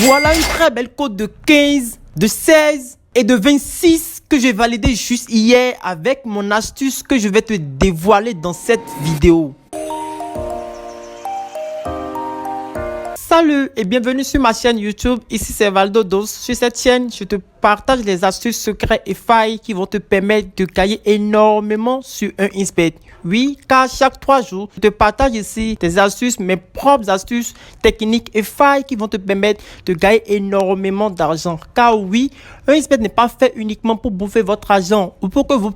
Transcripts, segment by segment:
Voilà une très belle cote de 15, de 16 et de 26 que j'ai validé juste hier avec mon astuce que je vais te dévoiler dans cette vidéo. Salut et bienvenue sur ma chaîne YouTube, ici c'est Valdodos. Sur cette chaîne, je te partage les astuces secrets et failles qui vont te permettre de gagner énormément sur un Insbet. Oui, car chaque 3 jours, je te partage ici des astuces, mes propres astuces, techniques et failles qui vont te permettre de gagner énormément d'argent. Car oui, un Insbet n'est pas fait uniquement pour bouffer votre argent ou pour que vous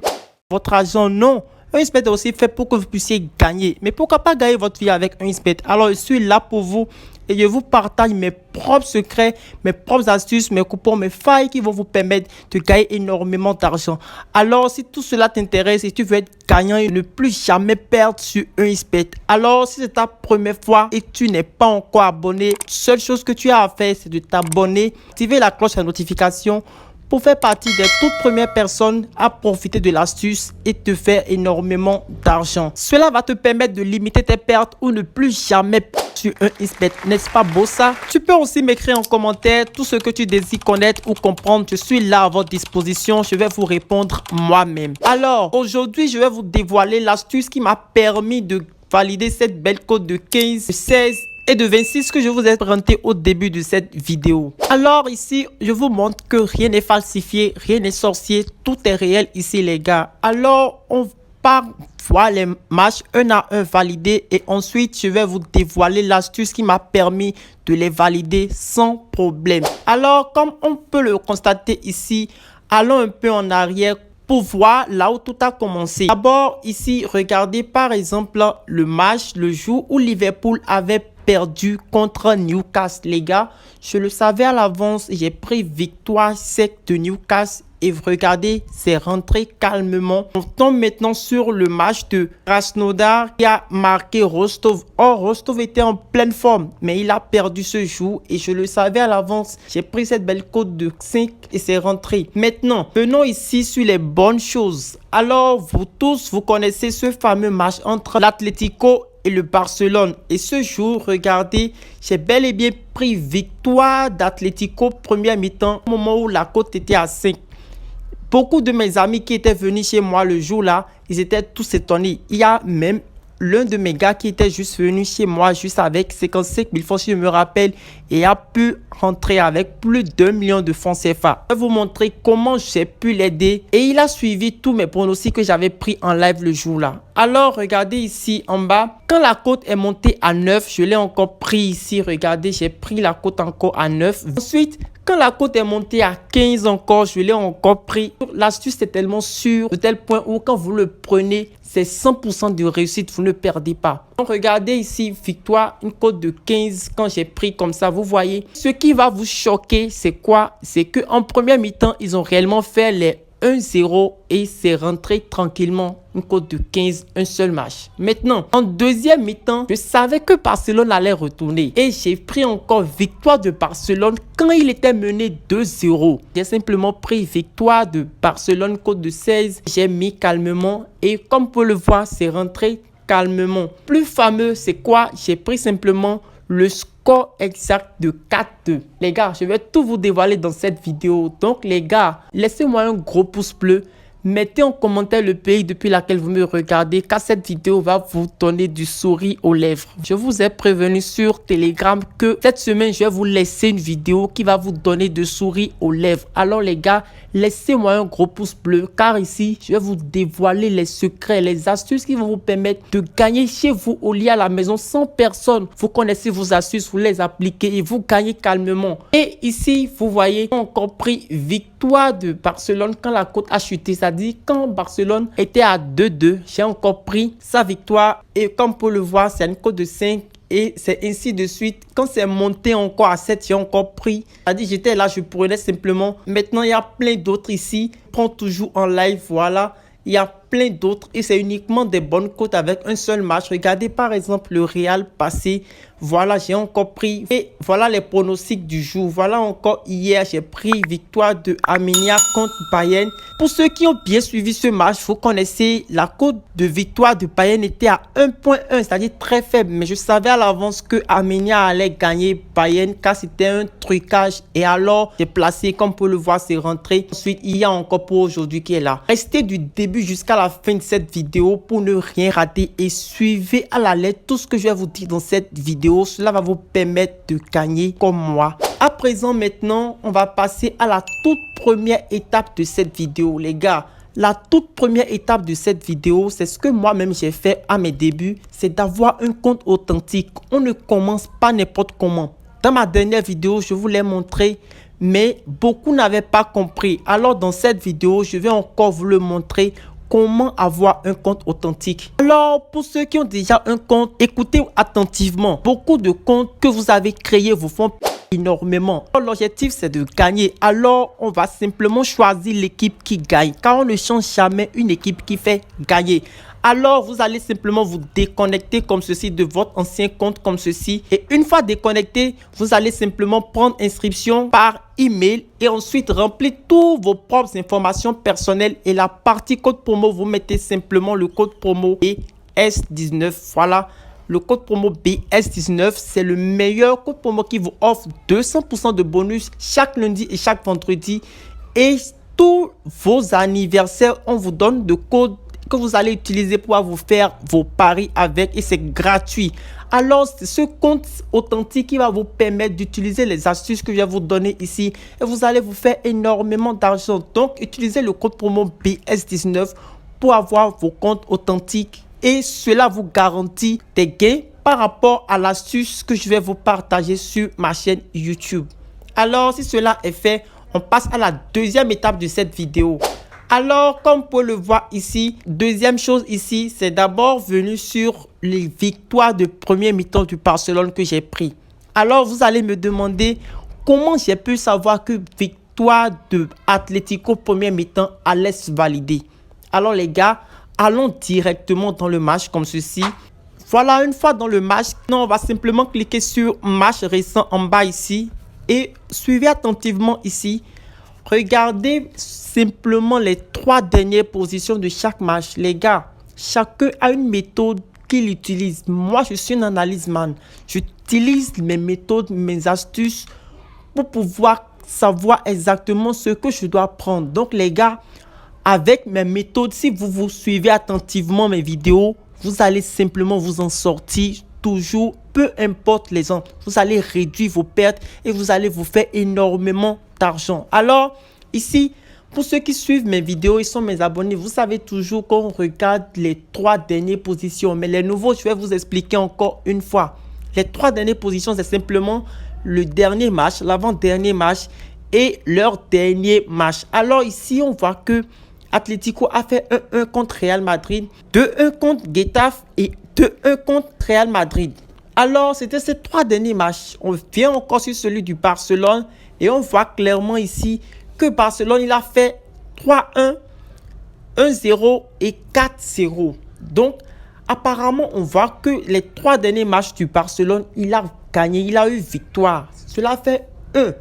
votre argent, non. Un Insbet est aussi fait pour que vous puissiez gagner. Mais pourquoi pas gagner votre vie avec un Insbet? Alors, je suis là pour vous et je vous partage mes propres secrets, mes propres astuces, mes coupons, mes failles qui vont vous permettre de gagner énormément d'argent. Alors, si tout cela t'intéresse et tu veux être gagnant et ne plus jamais perdre sur un Insbet, alors si c'est ta première fois et tu n'es pas encore abonné, la seule chose que tu as à faire, c'est de t'abonner, activer la cloche de notification pour faire partie des toutes premières personnes à profiter de l'astuce et te faire énormément d'argent. Cela va te permettre de limiter tes pertes ou ne plus jamais perdre sur un Insbet. N'est-ce pas beau ça? Tu peux aussi m'écrire en commentaire tout ce que tu désires connaître ou comprendre. Je suis là à votre disposition. Je vais vous répondre moi-même. Alors, aujourd'hui, je vais vous dévoiler l'astuce qui m'a permis de valider cette belle cote de 15, 16 et de 26 que je vous ai présenté au début de cette vidéo. Alors ici, je vous montre que rien n'est falsifié, rien n'est sorcier, tout est réel ici les gars. Alors on part voir les matchs un à un validés et ensuite je vais vous dévoiler l'astuce qui m'a permis de les valider sans problème. Alors comme on peut le constater ici, allons un peu en arrière pour voir là où tout a commencé. D'abord ici, regardez par exemple le match, le jour où Liverpool avait perdu contre Newcastle, les gars. Je le savais à l'avance, j'ai pris victoire sec de Newcastle et regardez, c'est rentré calmement. On tombe maintenant sur le match de Krasnodar qui a marqué Rostov. Or, Rostov était en pleine forme, mais il a perdu ce jour et je le savais à l'avance. J'ai pris cette belle cote de 5 et c'est rentré. Maintenant, venons ici sur les bonnes choses. Alors, vous tous, vous connaissez ce fameux match entre l'Atlético et le Barcelone. Et ce jour, regardez, j'ai bel et bien pris victoire d'Atlético première mi-temps au moment où la cote était à 5. Beaucoup de mes amis qui étaient venus chez moi le jour là, ils étaient tous étonnés. Il y a même l'un de mes gars qui était juste venu chez moi juste avec 55 000 francs, si je me rappelle, et a pu rentrer avec plus d'1 million de francs CFA. Je vais vous montrer comment j'ai pu l'aider et il a suivi tous mes pronostics que j'avais pris en live le jour là. Alors regardez ici en bas, quand la cote est montée à 9, je l'ai encore pris ici. Regardez, j'ai pris la cote encore à 9. Ensuite, quand la cote est montée à 15 encore, je l'ai encore pris. L'astuce est tellement sûre de tel point où quand vous le prenez, c'est 100% de réussite, vous ne perdez pas. Donc regardez ici, victoire, une cote de 15 quand j'ai pris comme ça, vous voyez. Ce qui va vous choquer, c'est quoi? C'est qu'en première mi-temps, ils ont réellement fait les 1-0 et c'est rentré tranquillement, une cote de 15, un seul match. Maintenant, en deuxième mi-temps, je savais que Barcelone allait retourner et j'ai pris encore victoire de Barcelone quand il était mené 2-0. J'ai simplement pris victoire de Barcelone, cote de 16. J'ai mis calmement et comme vous pouvez le voir, c'est rentré calmement. Plus fameux, c'est quoi? J'ai pris simplement le score exact de 4-2. Les gars, je vais tout vous dévoiler dans cette vidéo. Donc les gars, laissez-moi un gros pouce bleu. Mettez en commentaire le pays depuis lequel vous me regardez, car cette vidéo va vous donner du sourire aux lèvres. Je vous ai prévenu sur Telegram que cette semaine, je vais vous laisser une vidéo qui va vous donner du sourire aux lèvres. Alors les gars, laissez-moi un gros pouce bleu, car ici, je vais vous dévoiler les secrets, les astuces qui vont vous permettre de gagner chez vous au lit à la maison sans personne. Vous connaissez vos astuces, vous les appliquez et vous gagnez calmement. Et ici, vous voyez, j'ai encore pris victoire de Barcelone quand la cote a chuté. C'est-à-dire quand Barcelone était à 2-2, j'ai encore pris sa victoire. Et comme pour le voir, c'est une cote de 5. Et c'est ainsi de suite. Quand c'est monté encore à 7, j'ai encore pris. C'est-à-dire j'étais là, je prenais simplement. Maintenant, il y a plein d'autres ici. Je prends toujours en live, voilà. Il y a plein d'autres et c'est uniquement des bonnes cotes avec un seul match. Regardez par exemple le Real passé. Voilà, j'ai encore pris. Et voilà les pronostics du jour. Voilà encore hier, j'ai pris victoire de Arminia contre Bayern. Pour ceux qui ont bien suivi ce match, vous connaissez la cote de victoire de Bayern était à 1.1, c'est-à-dire très faible. Mais je savais à l'avance que Arminia allait gagner Bayern car c'était un trucage. Et alors, j'ai placé, comme vous pouvez le voir, c'est rentré. Ensuite, il y a encore pour aujourd'hui qui est là. Restez du début jusqu'à la fin de cette vidéo pour ne rien rater et suivez à la lettre tout ce que je vais vous dire dans cette vidéo. Cela va vous permettre de gagner comme moi. À présent, maintenant, on va passer à la toute première étape de cette vidéo, les gars. La toute première étape de cette vidéo, c'est ce que moi-même j'ai fait à mes débuts, c'est d'avoir un compte authentique. On ne commence pas n'importe comment. Dans ma dernière vidéo, je vous l'ai montré, mais beaucoup n'avaient pas compris. Alors, dans cette vidéo, je vais encore vous le montrer. Comment avoir un compte authentique? Alors, pour ceux qui ont déjà un compte, écoutez attentivement. Beaucoup de comptes que vous avez créés vous font énormément. L'objectif, c'est de gagner. Alors, on va simplement choisir l'équipe qui gagne. Car on ne change jamais une équipe qui fait gagner. Alors, vous allez simplement vous déconnecter comme ceci de votre ancien compte comme ceci. Et une fois déconnecté, vous allez simplement prendre inscription par email et ensuite remplir toutes vos propres informations personnelles. Et la partie code promo, vous mettez simplement le code promo BS19. Voilà, le code promo BS19, c'est le meilleur code promo qui vous offre 200% de bonus chaque lundi et chaque vendredi. Et tous vos anniversaires, on vous donne de code que vous allez utiliser pour vous faire vos paris avec et c'est gratuit. Alors, c'est ce compte authentique qui va vous permettre d'utiliser les astuces que je vais vous donner ici et vous allez vous faire énormément d'argent. Donc, utilisez le code promo BS19 pour avoir vos comptes authentiques et cela vous garantit des gains par rapport à l'astuce que je vais vous partager sur ma chaîne YouTube. Alors, si cela est fait, on passe à la deuxième étape de cette vidéo. Alors, comme vous pouvez le voir ici, deuxième chose ici, c'est d'abord venu sur les victoires de premier mi-temps du Barcelone que j'ai pris. Alors, vous allez me demander comment j'ai pu savoir que victoire de Atlético premier mi-temps allait se valider. Alors, les gars, allons directement dans le match comme ceci. Voilà, une fois dans le match, on va simplement cliquer sur match récent en bas ici et suivez attentivement ici. Regardez simplement les 3 dernières positions de chaque match. Les gars, chacun a une méthode qu'il utilise. Moi, je suis un analyse man. J'utilise mes méthodes, mes astuces pour pouvoir savoir exactement ce que je dois prendre. Donc, les gars, avec mes méthodes, si vous suivez attentivement mes vidéos, vous allez simplement vous en sortir toujours, peu importe les ans. Vous allez réduire vos pertes et vous allez vous faire énormément d'argent. Alors, ici, pour ceux qui suivent mes vidéos, ils sont mes abonnés. Vous savez toujours qu'on regarde les 3 dernières positions. Mais les nouveaux, je vais vous expliquer encore une fois. Les 3 dernières positions, c'est simplement le dernier match, l'avant-dernier match et leur dernier match. Alors ici, on voit que Atlético a fait 1-1 contre Real Madrid, 2-1 contre Getafe et 2-1 contre Real Madrid. Alors, c'était ces 3 derniers matchs. On vient encore sur celui du Barcelone et on voit clairement ici que Barcelone, il a fait 3-1, 1-0 et 4-0. Donc, apparemment, on voit que les 3 derniers matchs du Barcelone, il a gagné, il a eu victoire. Cela fait 1.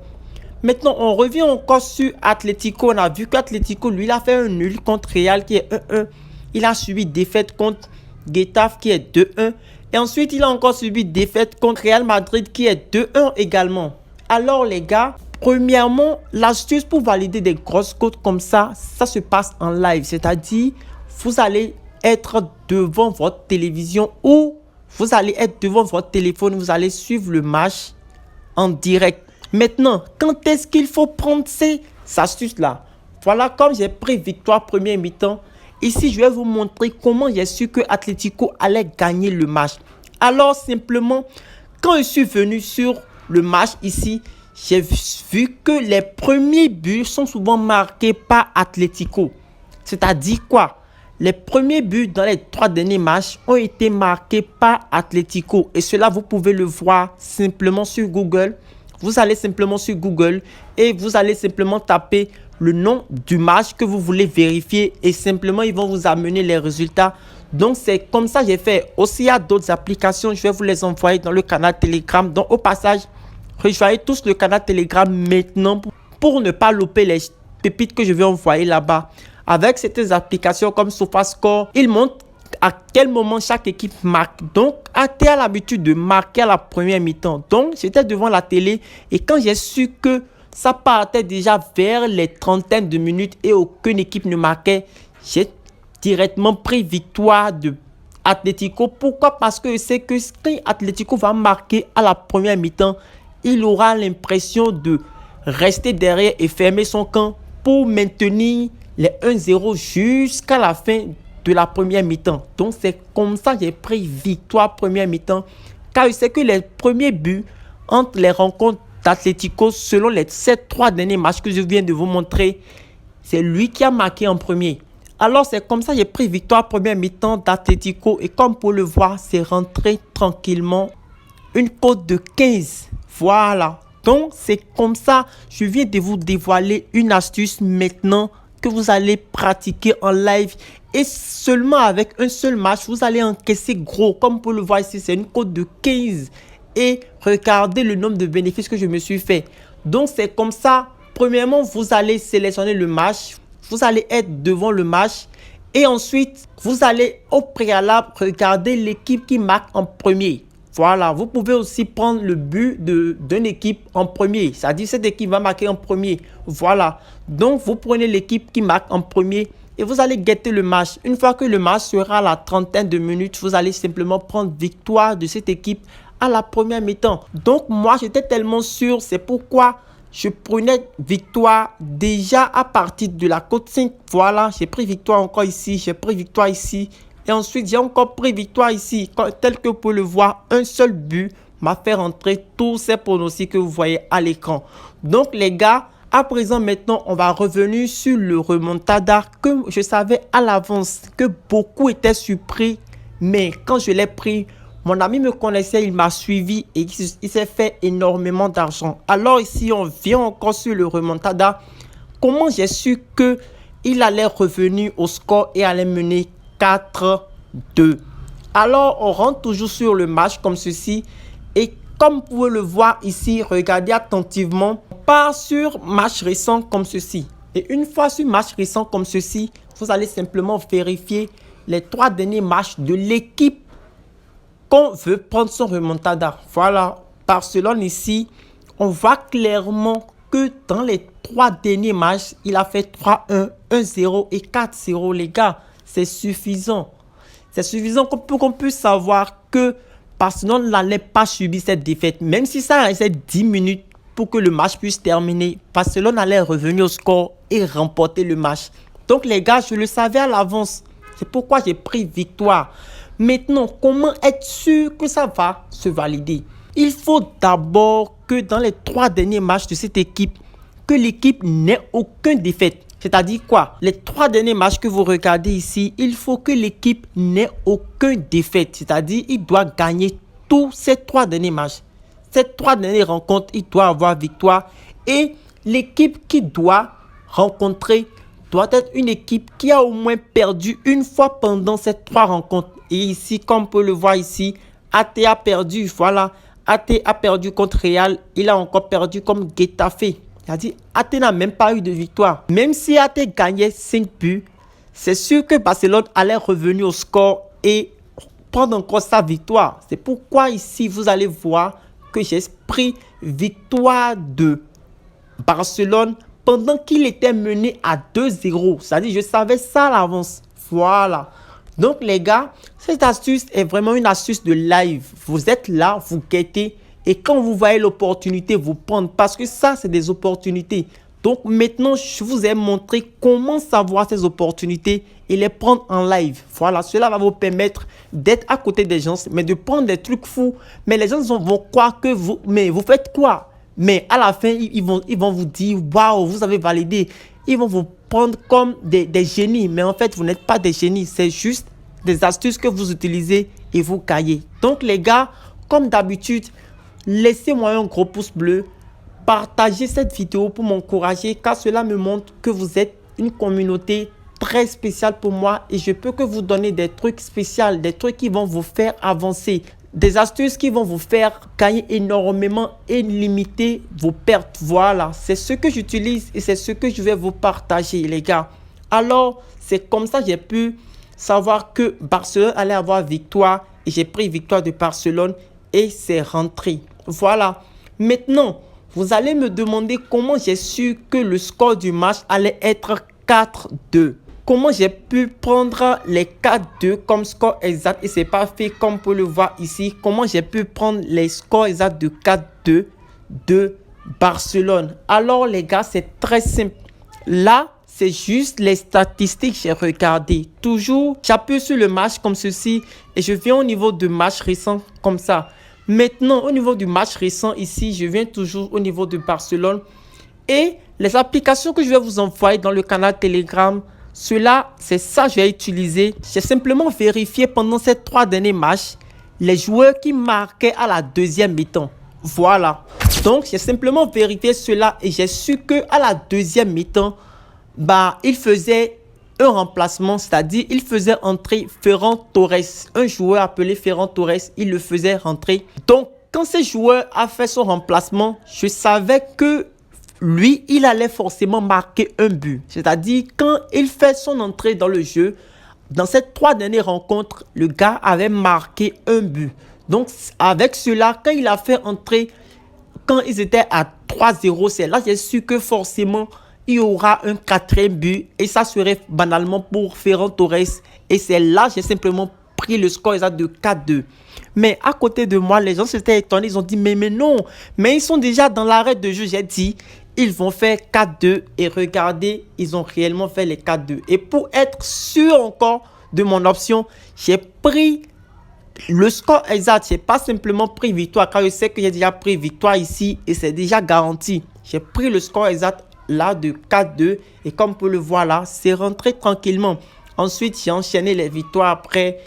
Maintenant, on revient encore sur Atlético. On a vu qu'Atlético, lui, il a fait un nul contre Real qui est 1-1. Il a subi défaite contre Getafe qui est 2-1. Et ensuite, il a encore subi défaite contre Real Madrid qui est 2-1 également. Alors, les gars, premièrement, l'astuce pour valider des grosses cotes comme ça se passe en live. C'est-à-dire, vous allez être devant votre télévision ou vous allez être devant votre téléphone. Vous allez suivre le match en direct. Maintenant, quand est-ce qu'il faut prendre ces astuces-là? Voilà, comme j'ai pris victoire premier mi-temps. Ici, je vais vous montrer comment j'ai su que Atlético allait gagner le match. Alors, simplement, quand je suis venu sur le match ici, j'ai vu que les premiers buts sont souvent marqués par Atlético. C'est-à-dire quoi? Les premiers buts dans les 3 derniers matchs ont été marqués par Atlético. Et cela, vous pouvez le voir simplement sur Google. Vous allez simplement sur Google et vous allez simplement taper le nom du match que vous voulez vérifier et simplement ils vont vous amener les résultats. Donc c'est comme ça que j'ai fait. Aussi il y a d'autres applications, je vais vous les envoyer dans le canal Telegram. Donc au passage, rejoignez tous le canal Telegram maintenant pour ne pas louper les pépites que je vais envoyer là-bas. Avec certaines applications comme SofaScore, ils montrent à quel moment chaque équipe marque. Donc, tu as l'habitude de marquer à la première mi-temps. Donc, j'étais devant la télé et quand j'ai su que ça partait déjà vers les trentaines de minutes et aucune équipe ne marquait, j'ai directement pris victoire de Atlético. Pourquoi? Parce que je sais que quand Atlético va marquer à la première mi-temps, il aura l'impression de rester derrière et fermer son camp pour maintenir les 1-0 jusqu'à la fin de la première mi-temps. Donc c'est comme ça que j'ai pris victoire première mi-temps, car je sais que les premiers buts entre les rencontres d'Atlético, selon ces 3 derniers matchs que je viens de vous montrer, c'est lui qui a marqué en premier. Alors c'est comme ça que j'ai pris victoire première mi-temps d'Atlético et comme pour le voir, c'est rentré tranquillement une cote de 15. Voilà. Donc c'est comme ça, je viens de vous dévoiler une astuce maintenant que vous allez pratiquer en live et seulement avec un seul match, vous allez encaisser gros. Comme vous pouvez le voir ici, c'est une cote de 15 et regardez le nombre de bénéfices que je me suis fait. Donc c'est comme ça, premièrement, vous allez sélectionner le match, vous allez être devant le match et ensuite, vous allez au préalable regarder l'équipe qui marque en premier. Voilà, vous pouvez aussi prendre le but d'une équipe en premier. C'est-à-dire cette équipe va marquer en premier. Voilà. Donc, vous prenez l'équipe qui marque en premier et vous allez guetter le match. Une fois que le match sera à la trentaine de minutes, vous allez simplement prendre victoire de cette équipe à la première mi-temps. Donc, moi, j'étais tellement sûr. C'est pourquoi je prenais victoire déjà à partir de la cote 5. Voilà, j'ai pris victoire encore ici. J'ai pris victoire ici. Et ensuite, j'ai encore pris victoire ici. Tel que vous pouvez le voir, un seul but m'a fait rentrer tous ces pronostics que vous voyez à l'écran. Donc, les gars, à présent, maintenant, on va revenir sur le remontada que je savais à l'avance que beaucoup étaient surpris. Mais quand je l'ai pris, mon ami me connaissait, il m'a suivi et il s'est fait énormément d'argent. Alors ici, on vient encore sur le remontada. Comment j'ai su qu'il allait revenir au score et allait mener 4-2. Alors, on rentre toujours sur le match comme ceci. Et comme vous pouvez le voir ici, regardez attentivement. On part sur match récent comme ceci. Et une fois sur match récent comme ceci, vous allez simplement vérifier les 3 derniers matchs de l'équipe qu'on veut prendre son remontada. Voilà, Barcelone ici, on voit clairement que dans les 3 derniers matchs, il a fait 3-1, 1-0 et 4-0, les gars. C'est suffisant. C'est suffisant pour qu'on puisse savoir que Barcelone n'allait pas subir cette défaite. Même si ça restait 10 minutes pour que le match puisse terminer, Barcelone allait revenir au score et remporter le match. Donc les gars, je le savais à l'avance. C'est pourquoi j'ai pris victoire. Maintenant, comment être sûr que ça va se valider? Il faut d'abord que dans les 3 derniers matchs de cette équipe, que l'équipe n'ait aucune défaite. C'est-à-dire quoi? Les 3 derniers matchs que vous regardez ici, il faut que l'équipe n'ait aucune défaite. C'est-à-dire il doit gagner tous ces 3 derniers matchs. Ces 3 dernières rencontres, il doit avoir victoire. Et l'équipe qui doit rencontrer doit être une équipe qui a au moins perdu une fois pendant ces 3 rencontres. Et ici, comme on peut le voir ici, AT a perdu. Voilà, AT a perdu contre Real. Il a encore perdu comme Getafe. C'est-à-dire, AT n'a même pas eu de victoire. Même si AT gagnait 5 buts, c'est sûr que Barcelone allait revenir au score et prendre encore sa victoire. C'est pourquoi ici, vous allez voir que j'ai pris victoire de Barcelone pendant qu'il était mené à 2-0. C'est-à-dire, je savais ça à l'avance. Voilà. Donc, les gars, cette astuce est vraiment une astuce de live. Vous êtes là, vous guettez. Et quand vous voyez l'opportunité, vous prendre. Parce que ça, c'est des opportunités. Donc maintenant, je vous ai montré comment savoir ces opportunités et les prendre en live. Voilà, cela va vous permettre d'être à côté des gens, mais de prendre des trucs fous. Mais les gens vont croire que vous faites quoi? Mais à la fin, ils vont vous dire, waouh, vous avez validé. Ils vont vous prendre comme des génies. Mais en fait, vous n'êtes pas des génies. C'est juste des astuces que vous utilisez et vous gagnez. Donc les gars, comme d'habitude, laissez-moi un gros pouce bleu. partager cette vidéo pour m'encourager, car cela me montre que vous êtes une communauté très spéciale pour moi et je peux que vous donner des trucs spéciaux, des trucs qui vont vous faire avancer, des astuces qui vont vous faire gagner énormément et limiter vos pertes. Voilà, c'est ce que j'utilise et c'est ce que je vais vous partager, les gars. Alors, c'est comme ça que j'ai pu savoir que Barcelone allait avoir victoire et j'ai pris victoire de Barcelone et c'est rentré. Voilà. Maintenant, vous allez me demander comment j'ai su que le score du match allait être 4-2. Comment j'ai pu prendre les 4-2 comme score exact et c'est pas fait comme on peut le voir ici. Comment j'ai pu prendre les scores exacts de 4-2 de Barcelone. Alors les gars, c'est très simple. Là, c'est juste les statistiques que j'ai regardées. Toujours, j'appuie sur le match comme ceci et je viens au niveau de match récent comme ça. Maintenant, au niveau du match récent ici, je viens toujours au niveau de Barcelone. Et les applications que je vais vous envoyer dans le canal Telegram, cela, c'est ça que je vais utiliser. J'ai simplement vérifié pendant ces 3 derniers matchs les joueurs qui marquaient à la deuxième mi-temps. Voilà. Donc, j'ai simplement vérifié cela et j'ai su qu'à la deuxième mi-temps, il faisait un remplacement, c'est-à-dire il faisait entrer Ferran Torres. Un joueur appelé Ferran Torres, il le faisait rentrer. Donc, quand ce joueur a fait son remplacement, je savais que lui, il allait forcément marquer un but. C'est-à-dire, quand il fait son entrée dans le jeu, dans ces 3 dernières rencontres, le gars avait marqué un but. Donc, avec cela, quand il a fait entrer, quand ils étaient à 3-0, c'est là que j'ai su que forcément, il y aura un 4e but. Et ça serait banalement pour Ferran Torres. Et c'est là que j'ai simplement pris le score exact de 4-2. Mais à côté de moi, les gens s'étaient étonnés. Ils ont dit, mais non. Mais ils sont déjà dans l'arrêt de jeu. J'ai dit, ils vont faire 4-2. Et regardez, ils ont réellement fait les 4-2. Et pour être sûr encore de mon option, j'ai pris le score exact. Je n'ai pas simplement pris victoire. Car je sais que j'ai déjà pris victoire ici. Et c'est déjà garanti. J'ai pris le score exact là de 4-2. Et comme on peut le voir là, c'est rentré tranquillement. Ensuite, j'ai enchaîné les victoires après.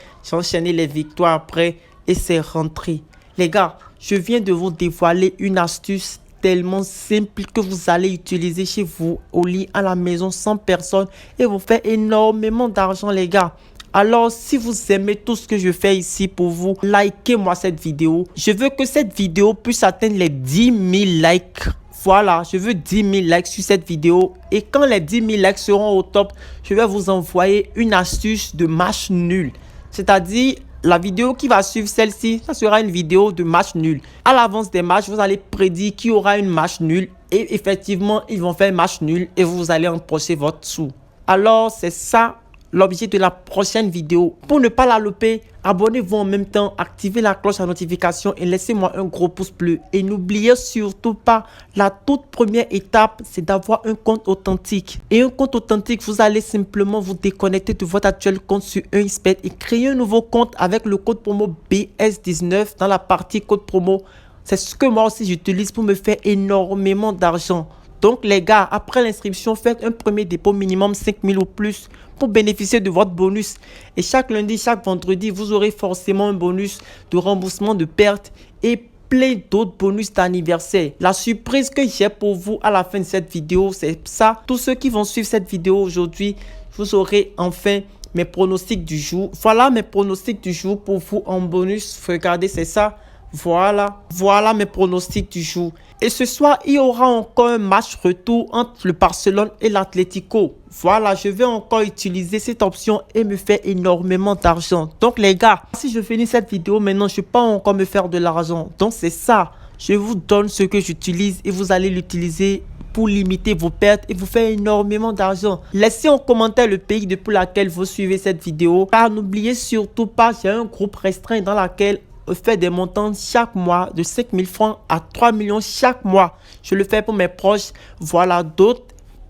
Et c'est rentré. Les gars, je viens de vous dévoiler une astuce tellement simple que vous allez utiliser chez vous, au lit, à la maison, sans personne. Et vous fait énormément d'argent, les gars. Alors, si vous aimez tout ce que je fais ici pour vous, likez-moi cette vidéo. Je veux que cette vidéo puisse atteindre les 10 000 likes. Voilà, je veux 10 000 likes sur cette vidéo. Et quand les 10 000 likes seront au top, je vais vous envoyer une astuce de match nul. C'est-à-dire, la vidéo qui va suivre celle-ci, ça sera une vidéo de match nul. À l'avance des matchs, vous allez prédire qu'il y aura une match nul. Et effectivement, ils vont faire match nul et vous allez empocher votre sou. Alors, c'est ça l'objet de la prochaine vidéo. Pour ne pas la louper, abonnez-vous en même temps, activez la cloche à notification et laissez-moi un gros pouce bleu. Et n'oubliez surtout pas, la toute première étape, c'est d'avoir un compte authentique. Et un compte authentique, vous allez simplement vous déconnecter de votre actuel compte sur 1xBet et créer un nouveau compte avec le code promo BS19 dans la partie code promo. C'est ce que moi aussi j'utilise pour me faire énormément d'argent. Donc les gars, après l'inscription, faites un premier dépôt minimum 5 000 ou plus pour bénéficier de votre bonus. Et chaque lundi, chaque vendredi, vous aurez forcément un bonus de remboursement de pertes et plein d'autres bonus d'anniversaire. La surprise que j'ai pour vous à la fin de cette vidéo, c'est ça. Tous ceux qui vont suivre cette vidéo aujourd'hui, vous aurez enfin mes pronostics du jour. Voilà mes pronostics du jour pour vous en bonus. Regardez, c'est ça. Voilà mes pronostics du jour. Et ce soir, il y aura encore un match retour entre le Barcelone et l'Atlético. Voilà, je vais encore utiliser cette option et me faire énormément d'argent. Donc les gars, si je finis cette vidéo maintenant, je ne peux pas encore me faire de l'argent. Donc c'est ça. Je vous donne ce que j'utilise et vous allez l'utiliser pour limiter vos pertes et vous faire énormément d'argent. Laissez en commentaire le pays depuis lequel vous suivez cette vidéo. Car n'oubliez surtout pas, j'ai un groupe restreint dans lequel fait des montants chaque mois de 5 000 francs à 3 millions chaque mois. Je le fais pour mes proches. Voilà, d'autres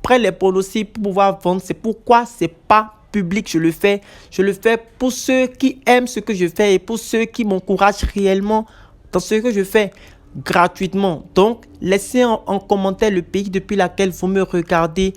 prennent les pronostics pour pouvoir vendre. C'est pourquoi c'est pas public. Je le fais pour ceux qui aiment ce que je fais et pour ceux qui m'encouragent réellement dans ce que je fais gratuitement. Donc, laissez en commentaire le pays depuis lequel vous me regardez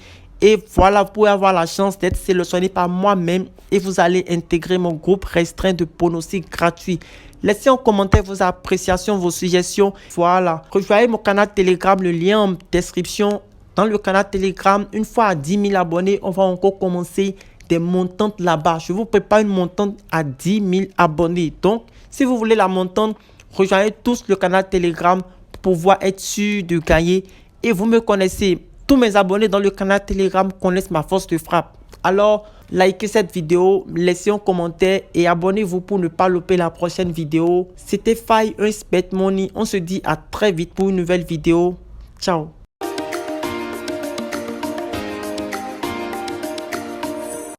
Et voilà, vous pouvez avoir la chance d'être sélectionné par moi-même et vous allez intégrer mon groupe restreint de pronostics gratuits. Laissez en commentaire vos appréciations, vos suggestions. Voilà, rejoignez mon canal Telegram, le lien en description. Dans le canal Telegram, une fois à 10 000 abonnés, on va encore commencer des montantes là-bas. Je vous prépare une montante à 10 000 abonnés. Donc, si vous voulez la montante, rejoignez tous le canal Telegram pour pouvoir être sûr de gagner. Et vous me connaissez. Tous mes abonnés dans le canal Telegram connaissent ma force de frappe. Alors, likez cette vidéo, laissez un commentaire et abonnez-vous pour ne pas louper la prochaine vidéo. C'était Fai, un bet money. On se dit à très vite pour une nouvelle vidéo. Ciao.